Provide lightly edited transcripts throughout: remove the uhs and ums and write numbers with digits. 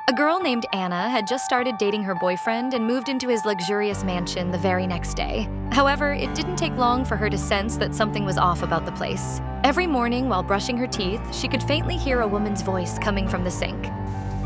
A girl named Anna had just started dating her boyfriend and moved into his luxurious mansion the very next day. However, it didn't take long for her to sense that something was off about the place. Every morning while brushing her teeth, she could faintly hear a woman's voice coming from the sink.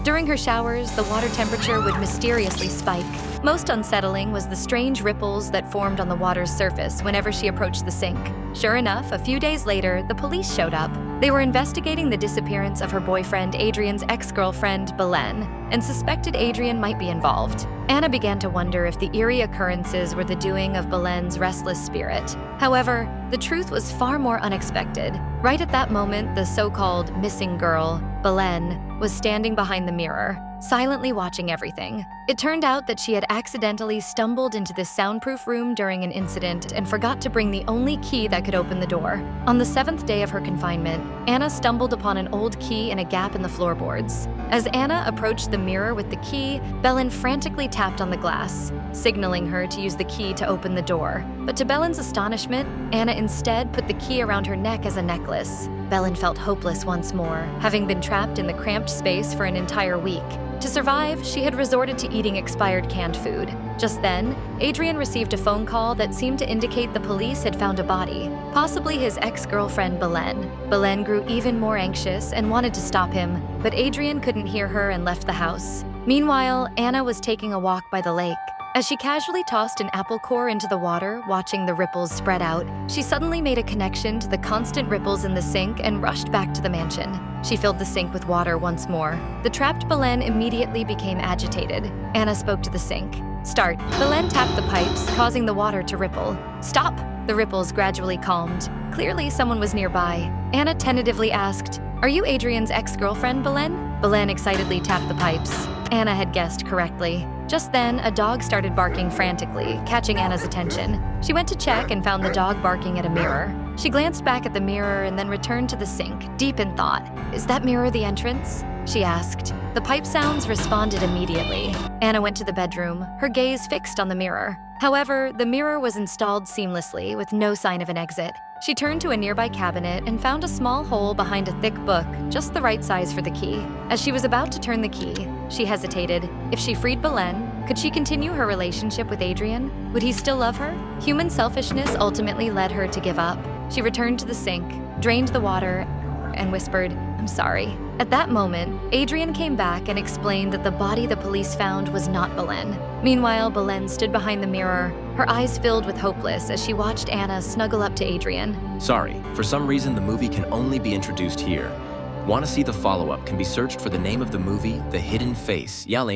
During her showers, the water temperature would mysteriously spike. Most unsettling was the strange ripples that formed on the water's surface whenever she approached the sink. Sure enough, a few days later, the police showed up. They were investigating the disappearance of her boyfriend Adrian's ex-girlfriend, Belen, and suspected Adrian might be involved. Anna began to wonder if the eerie occurrences were the doing of Belen's restless spirit. However, the truth was far more unexpected. Right at that moment, the so-called missing girl, Belen, was standing behind the mirror, silently watching everything. It turned out that she had accidentally stumbled into this soundproof room during an incident and forgot to bring the only key that could open the door. On the 7th day of her confinement, Anna stumbled upon an old key in a gap in the floorboards. As Anna approached the mirror with the key, Belen frantically tapped on the glass, signaling her to use the key to open the door. But to Belen's astonishment, Anna instead put the key around her neck as a necklace. Belen felt hopeless once more, having been trapped in the cramped space for an entire week. To survive, she had resorted to eating expired canned food. Just then, Adrian received a phone call that seemed to indicate the police had found a body, possibly his ex-girlfriend Belen. Belen grew even more anxious and wanted to stop him, but Adrian couldn't hear her and left the house. Meanwhile, Anna was taking a walk by the lake. As she casually tossed an apple core into the water, watching the ripples spread out, she suddenly made a connection to the constant ripples in the sink and rushed back to the mansion. She filled the sink with water once more. The trapped Belen immediately became agitated. Anna spoke to the sink. "Start." Belen tapped the pipes, causing the water to ripple. "Stop!" The ripples gradually calmed. Clearly, someone was nearby. Anna tentatively asked, "Are you Adrian's ex-girlfriend, Belen?" Belen excitedly tapped the pipes. Anna had guessed correctly. Just then, a dog started barking frantically, catching Anna's attention. She went to check and found the dog barking at a mirror. She glanced back at the mirror and then returned to the sink, deep in thought. "Is that mirror the entrance?" she asked. The pipe sounds responded immediately. Anna went to the bedroom, her gaze fixed on the mirror. However, the mirror was installed seamlessly, with no sign of an exit. She turned to a nearby cabinet and found a small hole behind a thick book, just the right size for the key. As she was about to turn the key, she hesitated. If she freed Belen, could she continue her relationship with Adrian? Would he still love her? Human selfishness ultimately led her to give up. She returned to the sink, drained the water, and whispered, "I'm sorry." At that moment, Adrian came back and explained that the body the police found was not Belen. Meanwhile, Belen stood behind the mirror, her eyes filled with hopeless as she watched Anna snuggle up to Adrian. Sorry, for some reason the movie can only be introduced here. Want to see the follow-up can be searched for the name of the movie, The Hidden Face. Yale